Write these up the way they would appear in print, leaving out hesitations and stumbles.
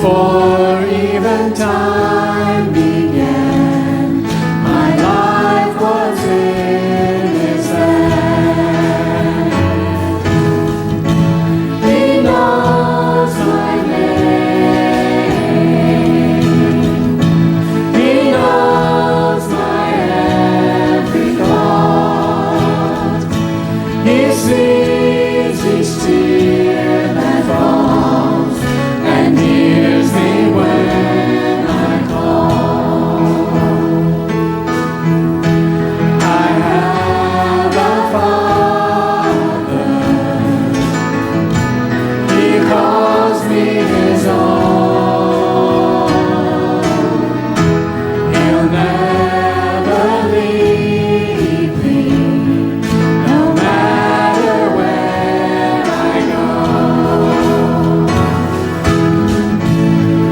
Before even time began, my life was in His hand. He knows my name. He knows my every thought. He sees each tear that falls and hears me when I call. I have a Father. He calls me His own. He'll never leave me, no matter where I go.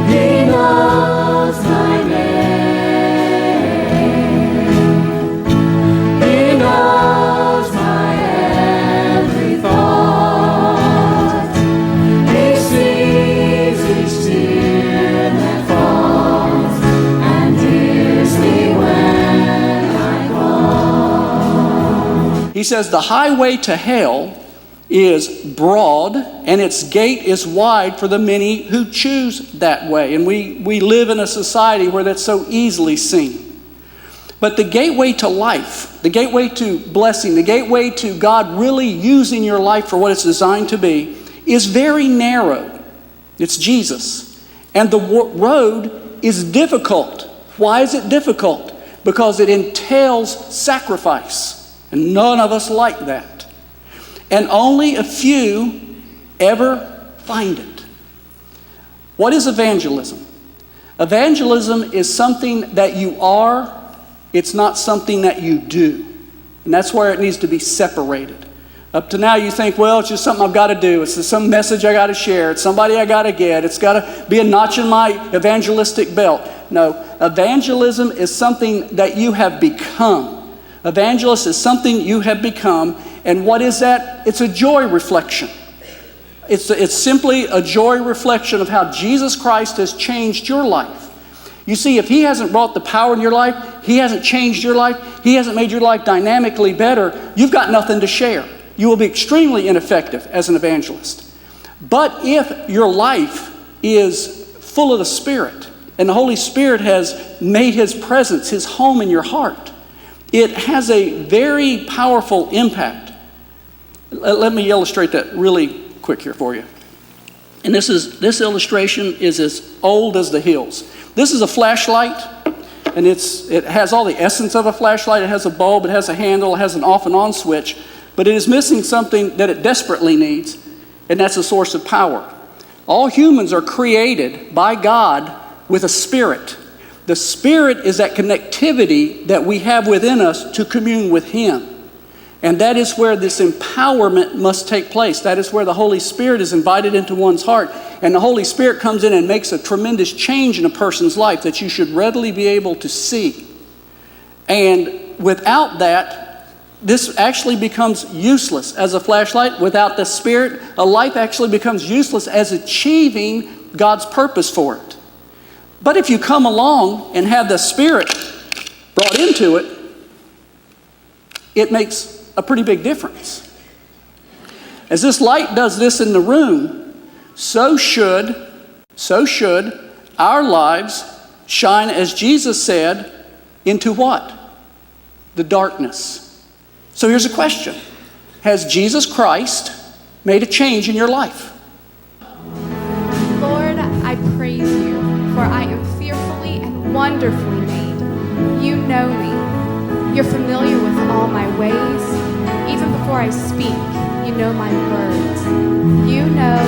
He knows my name. He knows my every thought. He sees each tear that falls and hears me when I call. He says the highway to hell is broad and its gate is wide for the many who choose that way. And we live in a society where that's so easily seen. But the gateway to life, the gateway to blessing, the gateway to God really using your life for what it's designed to be is very narrow. It's Jesus. And the road is difficult. Why is it difficult? Because it entails sacrifice. And none of us like that. And only a few ever find it. What is evangelism? Evangelism is something that you are, it's not something that you do. And that's where it needs to be separated. Up to now you think, well, it's just something I've got to do. It's some message I got to share. It's somebody I got to get. It's got to be a notch in my evangelistic belt. No, evangelism is something that you have become. Evangelist is something you have become. And what is that? It's a joy reflection. It's simply a joy reflection of how Jesus Christ has changed your life. You see, if He hasn't brought the power in your life, He hasn't changed your life, He hasn't made your life dynamically better, you've got nothing to share. You will be extremely ineffective as an evangelist. But if your life is full of the Spirit, and the Holy Spirit has made His presence, His home in your heart, it has a very powerful impact. Let me illustrate that really quick here for you. And this illustration is as old as the hills. This is a flashlight, and it has all the essence of a flashlight. It has a bulb, it has a handle, it has an off and on switch, but it is missing something that it desperately needs, and that's a source of power. All humans are created by God with a spirit. The Spirit is that connectivity that we have within us to commune with Him. And that is where this empowerment must take place. That is where the Holy Spirit is invited into one's heart. And the Holy Spirit comes in and makes a tremendous change in a person's life that you should readily be able to see. And without that, this actually becomes useless as a flashlight. Without the Spirit, a life actually becomes useless as achieving God's purpose for it. But if you come along and have the Spirit brought into it, it makes a pretty big difference. As this light does this in the room, so should our lives shine, as Jesus said, into what? The darkness. So here's a question. Has Jesus Christ made a change in your life? Lord, I praise you, for I am fearfully and wonderfully made. You know me. You're familiar with all my ways. Even before I speak, you know my words. You know